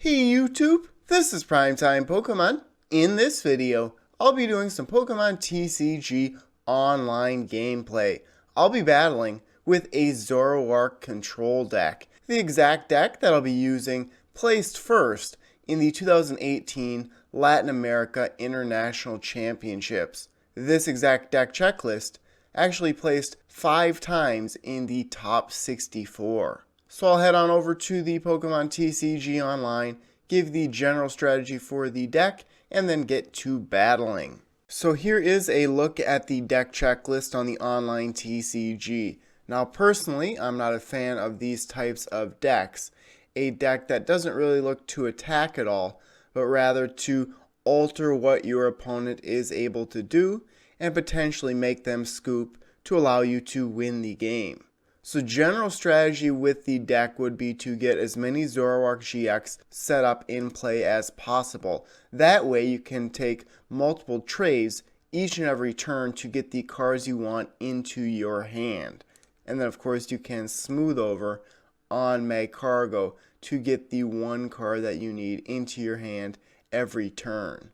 Hey YouTube, this is PrimetimePokemon. In this video, I'll be doing some Pokemon TCG online gameplay. I'll be battling with a Zoroark Control deck. The exact deck that I'll be using placed first in the 2018 Latin America International Championships. This exact deck checklist actually placed 5 times in the top 64. So I'll head on over to the Pokemon TCG Online, give the general strategy for the deck, and then get to battling. So here is a look at the deck checklist on the online TCG. Now personally, I'm not a fan of these types of decks. A deck that doesn't really look to attack at all, but rather to alter what your opponent is able to do and potentially make them scoop to allow you to win the game. So general strategy with the deck would be to get as many Zoroark GX set up in play as possible. That way you can take multiple trades each and every turn to get the cards you want into your hand. And then of course you can smooth over on Magcargo to get the one card that you need into your hand every turn.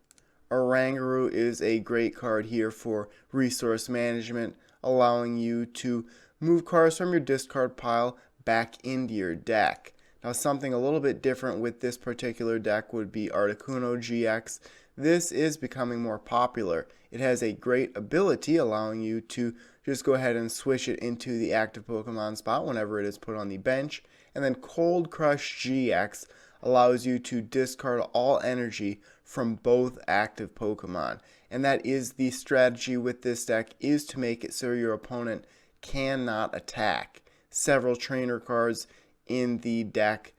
Oranguru is a great card here for resource management, allowing you to move cards from your discard pile back into your deck. Now something a little bit different with this particular deck would be Articuno GX. This is becoming more popular. It has a great ability allowing you to just go ahead and switch it into the active Pokemon spot whenever it is put on the bench. And then Cold Crush GX allows you to discard all energy from both active Pokemon. And that is the strategy with this deck, is to make it so your opponent cannot attack. Several trainer cards in the deck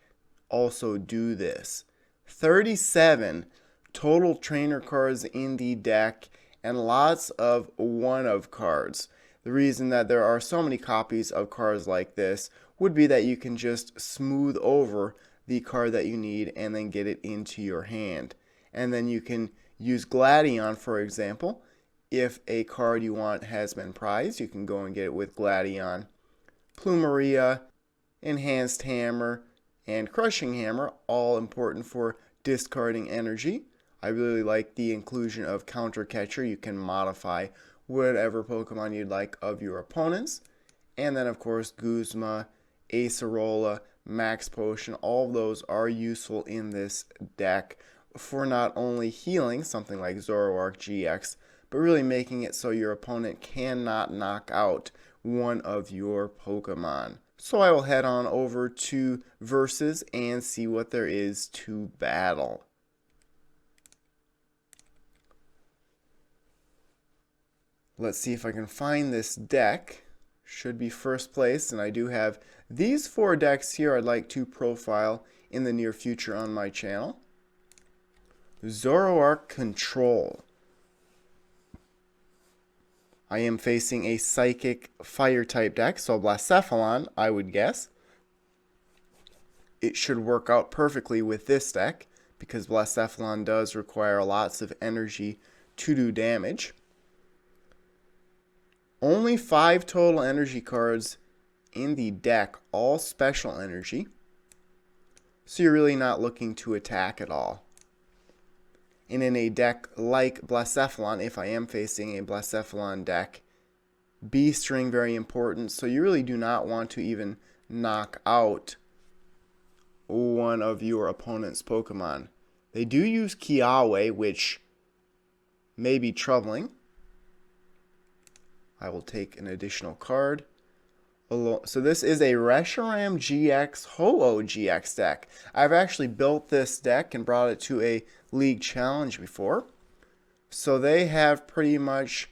also do this. 37 total trainer cards in the deck and lots of one-of cards. The reason that there are so many copies of cards like this would be that you can just smooth over the card that you need and then get it into your hand. And then you can use Gladion, for example. If a card you want has been prized, you can go and get it with Gladion. Plumeria, Enhanced Hammer, and Crushing Hammer, all important for discarding energy. I really like the inclusion of Counter Catcher. You can modify whatever Pokemon you'd like of your opponents. And then of course Guzma, Acerola, Max Potion, all of those are useful in this deck for not only healing, something like Zoroark GX, but really making it so your opponent cannot knock out one of your Pokemon. So I will head on over to Versus and see what there is to battle. Let's see if I can find this deck. Should be first place, and I do have these 4 decks here I'd like to profile in the near future on my channel. Zoroark Control. I am facing a Psychic Fire type deck, so Blacephalon, I would guess. It should work out perfectly with this deck, because Blacephalon does require lots of energy to do damage. Only 5 total energy cards in the deck, all special energy. So you're really not looking to attack at all. And in a deck like Blacephalon, if I am facing a Blacephalon deck, B-String very important, so you really do not want to even knock out one of your opponent's Pokemon. They do use Kiawe, which may be troubling. I will take an additional card. So this is a Reshiram GX Ho-Oh GX deck. I've actually built this deck and brought it to a league challenge before. So they have pretty much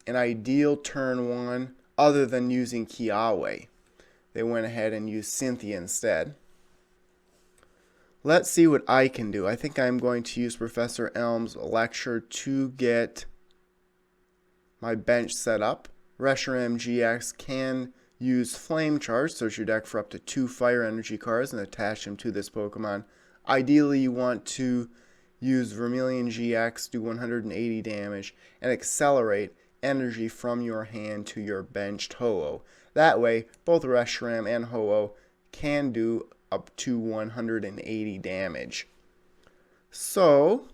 an ideal turn 1 other than using Kiawe. They went ahead and used Cynthia instead. Let's see what I can do. I think I'm going to use Professor Elm's lecture to get my bench set up. Reshiram GX can use Flame Charge, search your deck for up to 2 fire energy cards and attach them to this Pokemon. Ideally you want to use Vermilion GX, do 180 damage, and accelerate energy from your hand to your benched Ho-Oh. That way, both Reshiram and Ho-Oh can do up to 180 damage. So,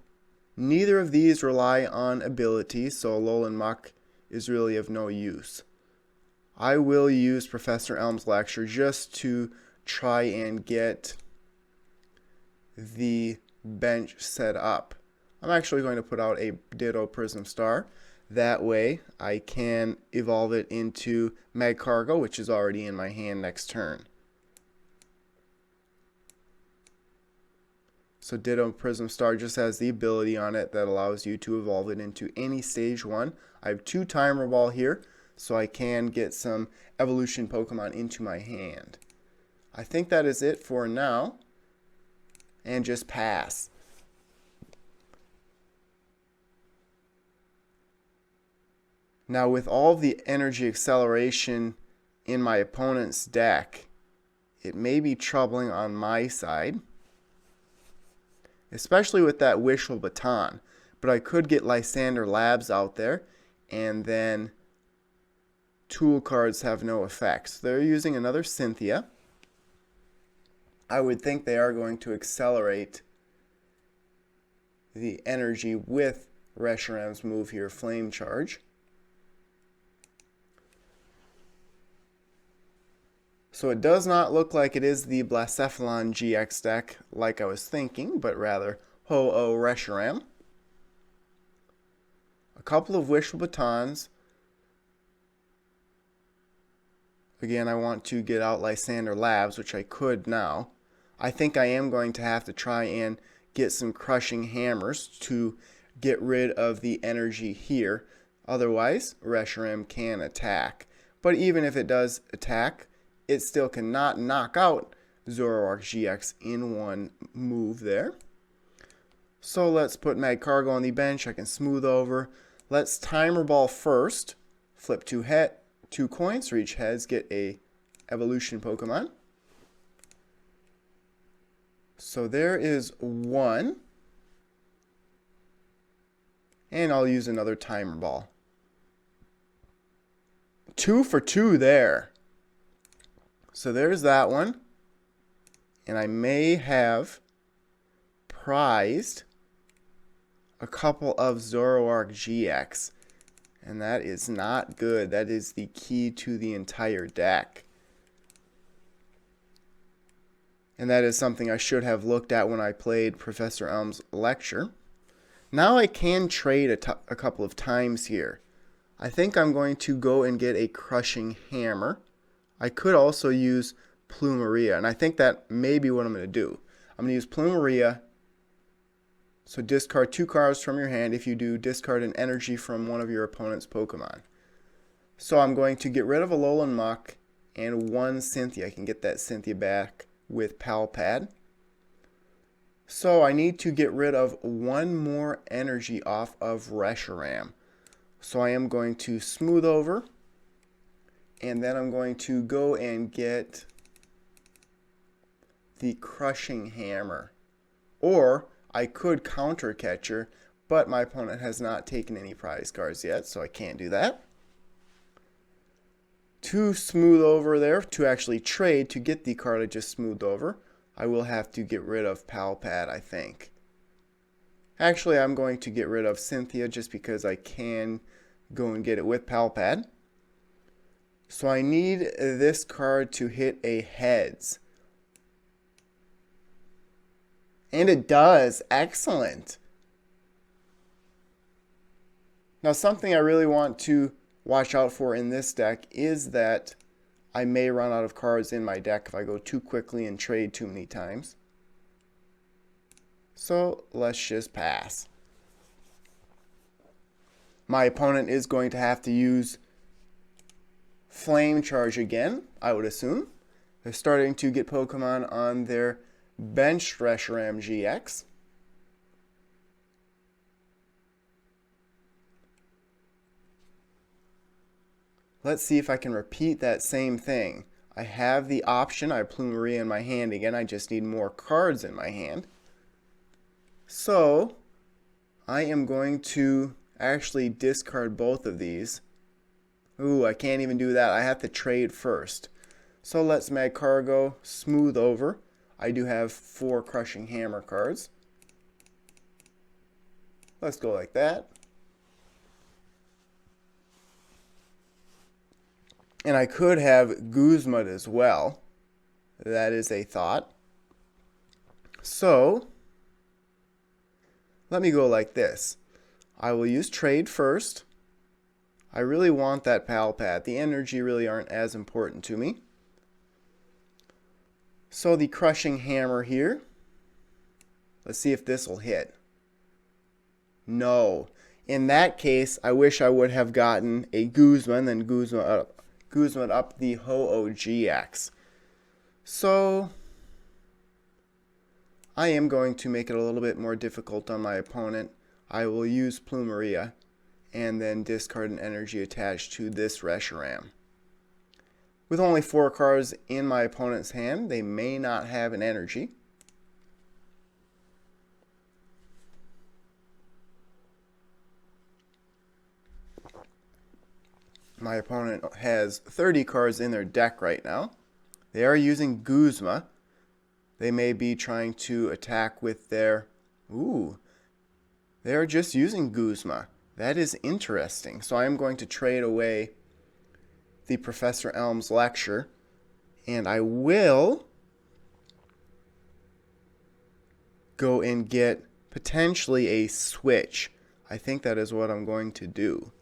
neither of these rely on abilities, so Alolan Muk is really of no use. I will use Professor Elm's Lecture just to try and get the bench set up. I'm actually going to put out a Ditto Prism Star. That way I can evolve it into Magcargo, which is already in my hand next turn. So Ditto Prism Star just has the ability on it that allows you to evolve it into any stage 1. I have 2 Timer Ball here, so I can get some evolution Pokemon into my hand. I think that is it for now. And just pass. Now with all the energy acceleration in my opponent's deck, it may be troubling on my side. Especially with that Wishful Baton. But I could get Lysander Labs out there, and then tool cards have no effect. So they're using another Cynthia. I would think they are going to accelerate the energy with Reshiram's move here, Flame Charge. So it does not look like it is the Blacephalon GX deck like I was thinking, but rather Ho-Oh Reshiram. A couple of Wishful Batons. Again, I want to get out Lysander Labs, which I could now. I think I am going to have to try and get some Crushing Hammers to get rid of the energy here. Otherwise, Reshiram can attack. But even if it does attack, it still cannot knock out Zoroark GX in one move there. So let's put Magcargo on the bench. I can smooth over. Let's Timer Ball first. Flip 2 coins for each heads. Get a evolution Pokemon. So there is 1. And I'll use another Timer Ball. 2 for 2 there. So there's that one. And I may have prized a couple of Zoroark GX. And that is not good. That is the key to the entire deck. And that is something I should have looked at when I played Professor Elm's Lecture. Now I can trade a couple of times here. I think I'm going to go and get a Crushing Hammer. I could also use Plumeria, and I think that may be what I'm going to do. I'm going to use Plumeria. So discard 2 cards from your hand. If you do, discard an energy from one of your opponent's Pokemon. So I'm going to get rid of Alolan Muk and 1 Cynthia. I can get that Cynthia back with Palpad. So I need to get rid of 1 more energy off of Reshiram. So I am going to smooth over. And then I'm going to go and get the Crushing Hammer. Or I could Counter Catcher, but my opponent has not taken any prize cards yet, so I can't do that. To smooth over there, to actually trade to get the card I just smoothed over, I will have to get rid of Palpad, I think. Actually, I'm going to get rid of Cynthia just because I can go and get it with Palpad. So I need this card to hit a heads. And it does. Excellent. Now something I really want to watch out for in this deck is that I may run out of cards in my deck if I go too quickly and trade too many times. So let's just pass. My opponent is going to have to use Flame Charge again, I would assume. They're starting to get Pokemon on their benched Reshiram GX. Let's see if I can repeat that same thing. I have the option. I have Plumeria in my hand again. I just need more cards in my hand. So I am going to actually discard both of these. Ooh, I can't even do that. I have to trade first. So let's Magcargo, smooth over. I do have 4 Crushing Hammer cards. Let's go like that. And I could have Guzma as well. That is a thought. So, let me go like this. I will use trade first. I really want that Pal Pad. The energy really aren't as important to me. So the Crushing Hammer here. Let's see if this will hit. No. In that case, I wish I would have gotten a Guzma and then Guzma up the Ho-Oh GX. So I am going to make it a little bit more difficult on my opponent. I will use Plumeria and then discard an energy attached to this Reshiram. With only 4 cards in my opponent's hand, they may not have an energy. My opponent has 30 cards in their deck right now. They are using Guzma. They may be trying to attack with their... Ooh. They are just using Guzma. That is interesting. So I am going to trade away the Professor Elm's lecture. And I will go and get potentially a switch. I think that is what I'm going to do.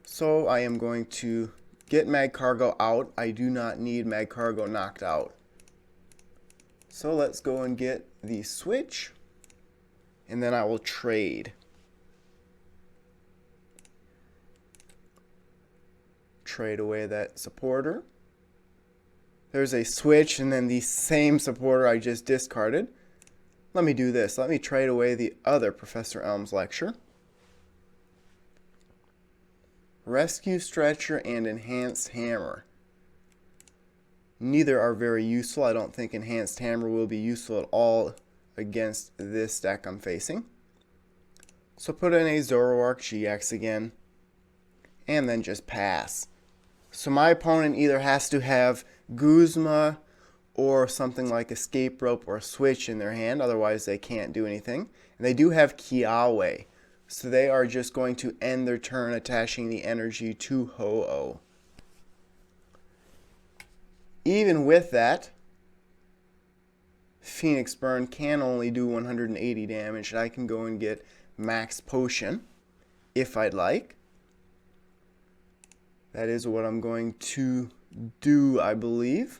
So I am going to get Magcargo out. I do not need Magcargo knocked out. So let's go and get the switch. And then I will trade. Trade away that supporter. There's a switch and then the same supporter I just discarded. Let me do this. Let me trade away the other Professor Elm's lecture. Rescue Stretcher and Enhanced Hammer. Neither are very useful. I don't think Enhanced Hammer will be useful at all against this deck I'm facing. So put in a Zoroark GX again. And then just pass. So my opponent either has to have Guzma or something like Escape Rope or Switch in their hand. Otherwise they can't do anything. And they do have Kiawe. So they are just going to end their turn attaching the energy to Ho-Oh. Even with that, Phoenix Burn can only do 180 damage. And I can go and get Max Potion if I'd like. That is what I'm going to do, I believe.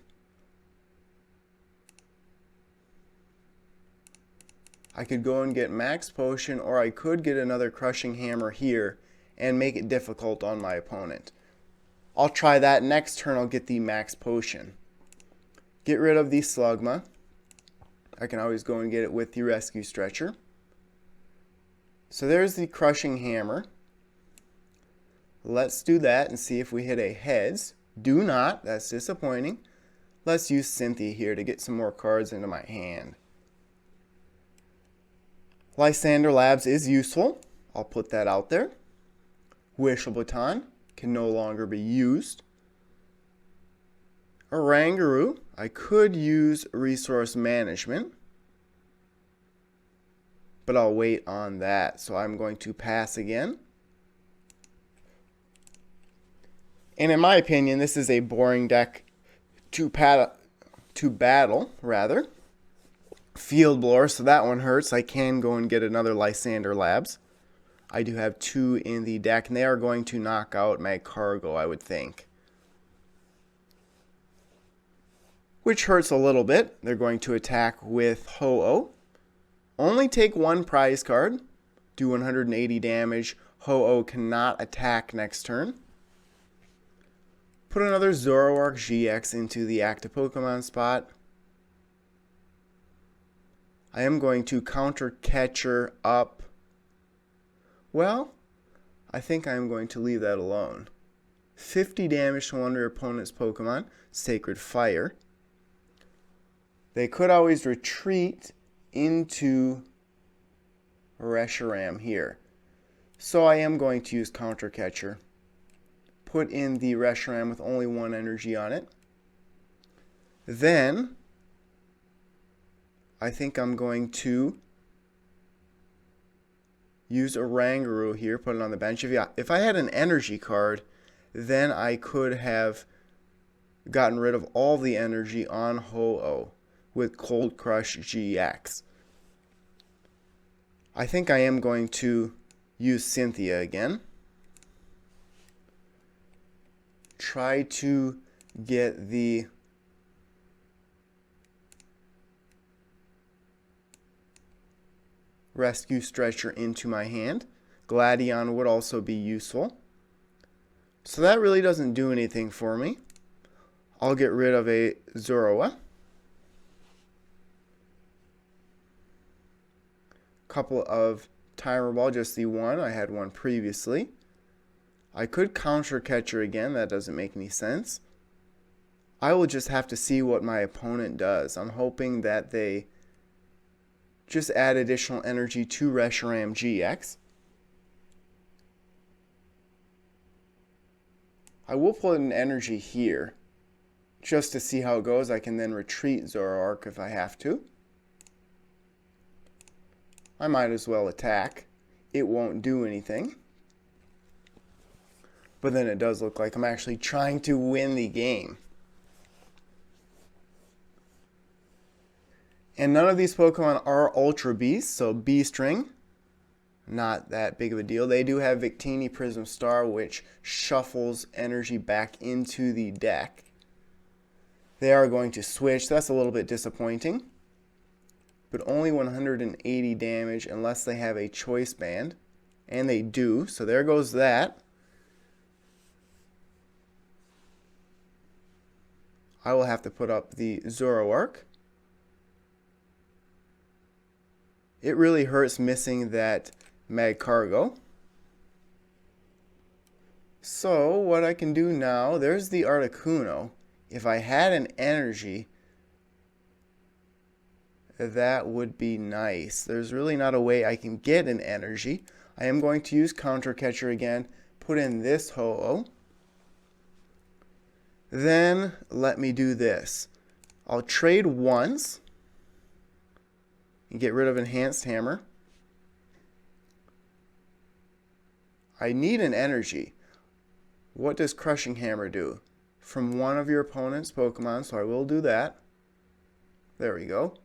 I could go and get Max Potion, or I could get another Crushing Hammer here and make it difficult on my opponent. I'll try that. Next turn I'll get the Max Potion. Get rid of the Slugma. I can always go and get it with the Rescue Stretcher. So there's the Crushing Hammer. Let's do that and see if we hit a heads. Do not. That's disappointing. Let's use Cynthia here to get some more cards into my hand. Lysander Labs is useful. I'll put that out there. Wishful Baton can no longer be used. Oranguru, I could use Resource Management, but I'll wait on that. So I'm going to pass again. And in my opinion, this is a boring deck to battle, rather. Field Blower, so that one hurts. I can go and get another Lysander Labs. I do have 2 in the deck, and they are going to knock out Magcargo, I would think. Which hurts a little bit. They're going to attack with Ho-Oh. Only take 1 prize card. Do 180 damage. Ho-Oh cannot attack next turn. Put another Zoroark GX into the active Pokemon spot. I am going to counter Catcher up. Well, I think I am going to leave that alone. 50 damage to one of your opponent's Pokemon. Sacred Fire. They could always retreat into Reshiram here. So I am going to use Counter Catcher. Put in the Reshiram with only 1 energy on it. Then I think I'm going to use a Rangaroo here, put it on the bench. If I had an energy card, then I could have gotten rid of all the energy on Ho-Oh with Cold Crush GX. I think I am going to use Cynthia again. Try to get the Rescue Stretcher into my hand. Gladion would also be useful. So that really doesn't do anything for me. I'll get rid of a Zoroark. Couple of Timer Ball, just the one. I had one previously. I could Counter Catcher again. That doesn't make any sense. I will just have to see what my opponent does. I'm hoping that they just add additional energy to Reshiram GX. I will put an energy here just to see how it goes. I can then retreat Zoroark if I have to. I might as well attack. It won't do anything. But then it does look like I'm actually trying to win the game. And none of these Pokemon are Ultra Beasts, so B-String, not that big of a deal. They do have Victini Prism Star, which shuffles energy back into the deck. They are going to switch. That's a little bit disappointing. But only 180 damage unless they have a Choice Band. And they do, so there goes that. I will have to put up the Zoroark. It really hurts missing that Magcargo. So what I can do now, there's the Articuno. If I had an energy, that would be nice. There's really not a way I can get an energy. I am going to use Counter Catcher again, put in this Ho-Oh. Then let me do this. I'll trade once and get rid of Enhanced Hammer. I need an energy. What does Crushing Hammer do? From one of your opponent's Pokemon, so I will do that. There we go.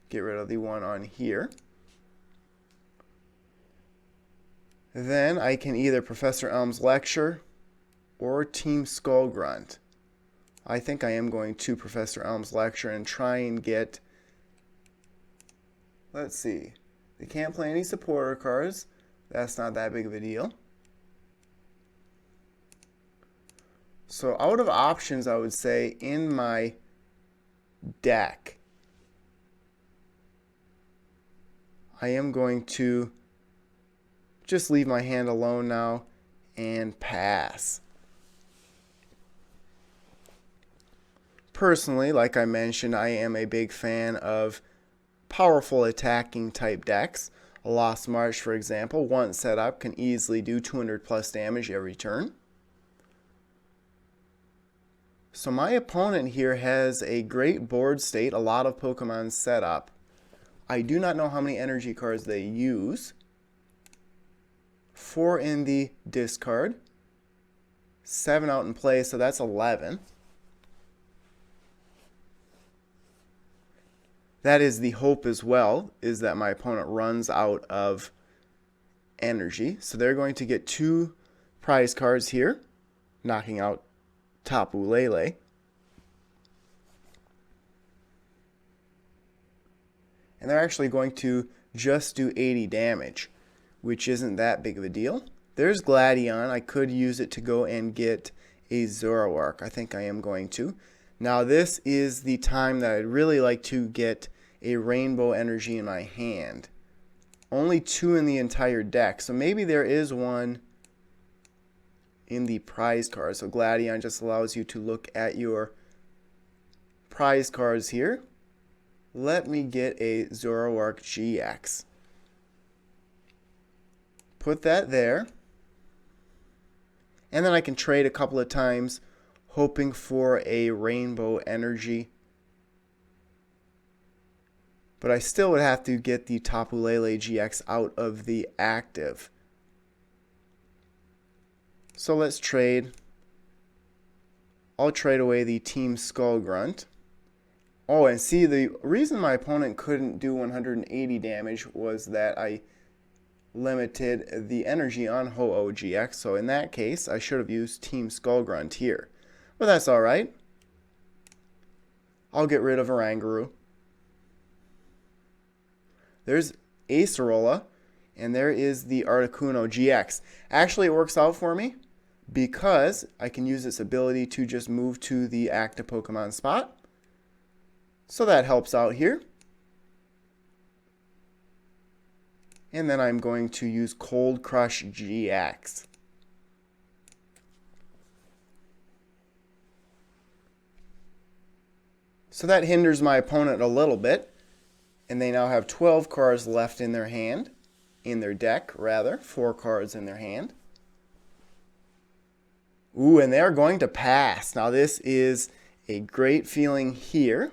Get rid of the one on here. Then I can either Professor Elm's Lecture or Team Skull Grunt. I think I am going to Professor Elm's Lecture and try and get... Let's see. They can't play any supporter cards. That's not that big of a deal. So out of options, I would say, in my deck, I am going to just leave my hand alone now and pass. Personally, like I mentioned, I am a big fan of powerful attacking type decks. A Lost March, for example, once set up, can easily do 200 plus damage every turn. So my opponent here has a great board state, a lot of Pokemon set up. I do not know how many energy cards they use. 4 in the discard. 7 out in play, so that's 11. That is the hope as well, is that my opponent runs out of energy. So they're going to get 2 prize cards here, knocking out Tapu Lele. And they're actually going to just do 80 damage, which isn't that big of a deal. There's Gladion. I could use it to go and get a Zoroark. I think I am going to. Now this is the time that I'd really like to get a Rainbow Energy in my hand. Only 2 in the entire deck, so maybe there is one in the prize card. So Gladion just allows you to look at your prize cards here. Let me get a Zoroark GX. Put that there. And then I can trade a couple of times, hoping for a Rainbow Energy. but I still would have to get the Tapu Lele GX out of the active. So let's trade. I'll trade away the Team Skull Grunt. Oh, and see, the reason my opponent couldn't do 180 damage was that I limited the energy on Ho-Oh GX. So in that case, I should have used Team Skull Grunt here. But that's alright. I'll get rid of Oranguru. There's Acerola, and there is the Articuno GX. Actually, it works out for me because I can use its ability to just move to the active Pokemon spot. So that helps out here. And then I'm going to use Cold Crush GX. So that hinders my opponent a little bit. And they now have 12 cards left in their hand. In their deck, rather. 4 cards in their hand. Ooh, and they're going to pass. Now this is a great feeling here.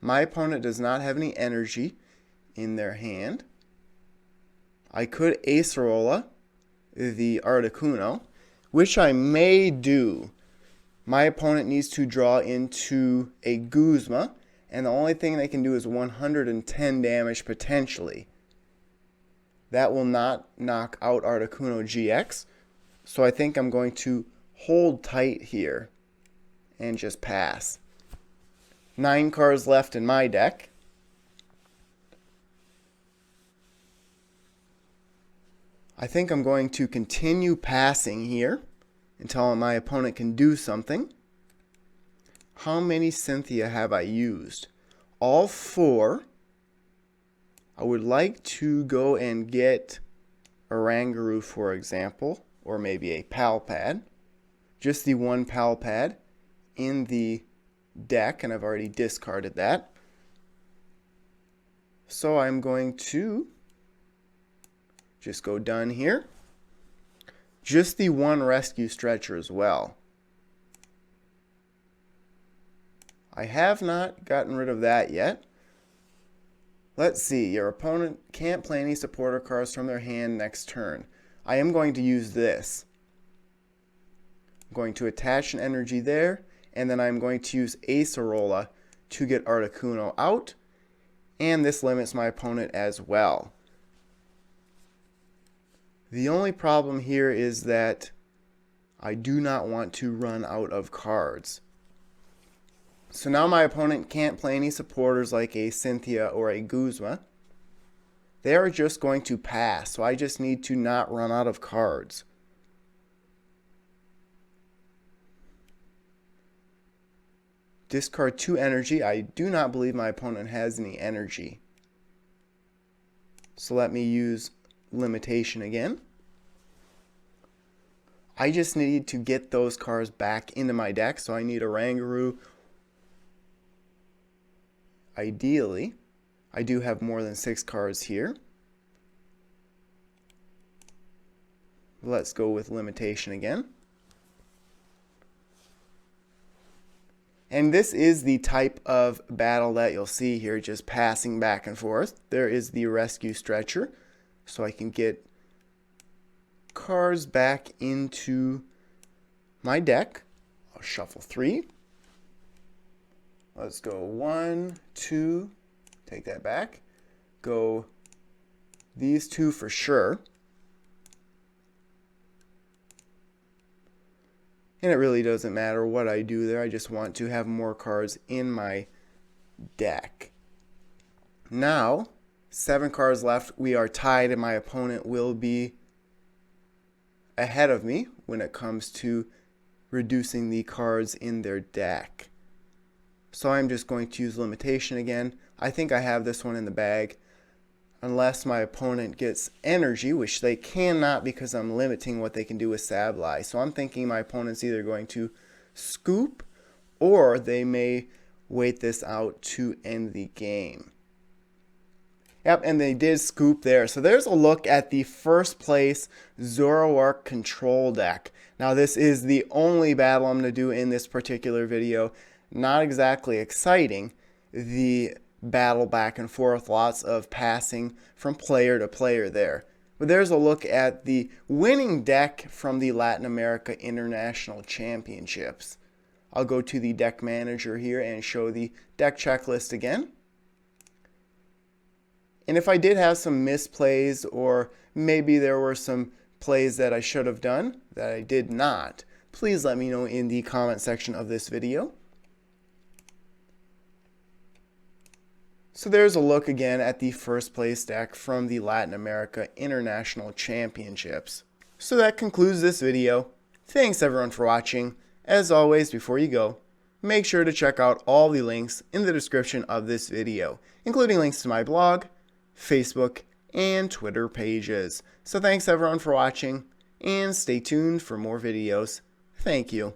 My opponent does not have any energy in their hand. I could Acerola the Articuno, which I may do. My opponent needs to draw into a Guzma, and the only thing they can do is 110 damage potentially. That will not knock out Articuno GX, so I think I'm going to hold tight here and just pass. 9 cards left in my deck. I think I'm going to continue passing here until my opponent can do something. How many Cynthia have I used? All 4. I would like to go and get Oranguru, for example, or maybe a Palpad. Just the one Palpad in the deck, and I've already discarded that. So I'm going to just go done here. Just the one Rescue Stretcher as well. I have not gotten rid of that yet. Let's see, your opponent can't play any supporter cards from their hand next turn. I am going to use this. I'm going to attach an energy there, and then I'm going to use Acerola to get Articuno out, and this limits my opponent as well. The only problem here is that I do not want to run out of cards. So now my opponent can't play any supporters like a Cynthia or a Guzma. They are just going to pass, so I just need to not run out of cards. Discard 2 energy. I do not believe my opponent has any energy. So let me use limitation again. I just need to get those cards back into my deck, so I need a Oranguru. Ideally, I do have more than 6 cards here. Let's go with limitation again. And this is the type of battle that you'll see here, just passing back and forth. There is the Rescue Stretcher, so I can get cards back into my deck. I'll shuffle 3. Let's go 1, 2, take that back. Go these 2 for sure. And it really doesn't matter what I do there. I just want to have more cards in my deck. Now, 7 cards left. We are tied, and my opponent will be ahead of me when it comes to reducing the cards in their deck. So I'm just going to use limitation again. I think I have this one in the bag. Unless my opponent gets energy, which they cannot because I'm limiting what they can do with Sableye. So I'm thinking my opponent's either going to scoop or they may wait this out to end the game. Yep, and they did scoop there. So there's a look at the first place Zoroark Control deck. Now this is the only battle I'm going to do in this particular video. Not exactly exciting, the battle back and forth, lots of passing from player to player there. But there's a look at the winning deck from the Latin America International Championships. I'll go to the deck manager here and show the deck checklist again. And if I did have some misplays, or maybe there were some plays that I should have done that I did not, please let me know in the comment section of this video. So there's a look again at the first place deck from the Latin America International Championships. So that concludes this video. Thanks everyone for watching. As always, before you go, make sure to check out all the links in the description of this video, including links to my blog, Facebook, and Twitter pages. So thanks everyone for watching, and stay tuned for more videos. Thank you.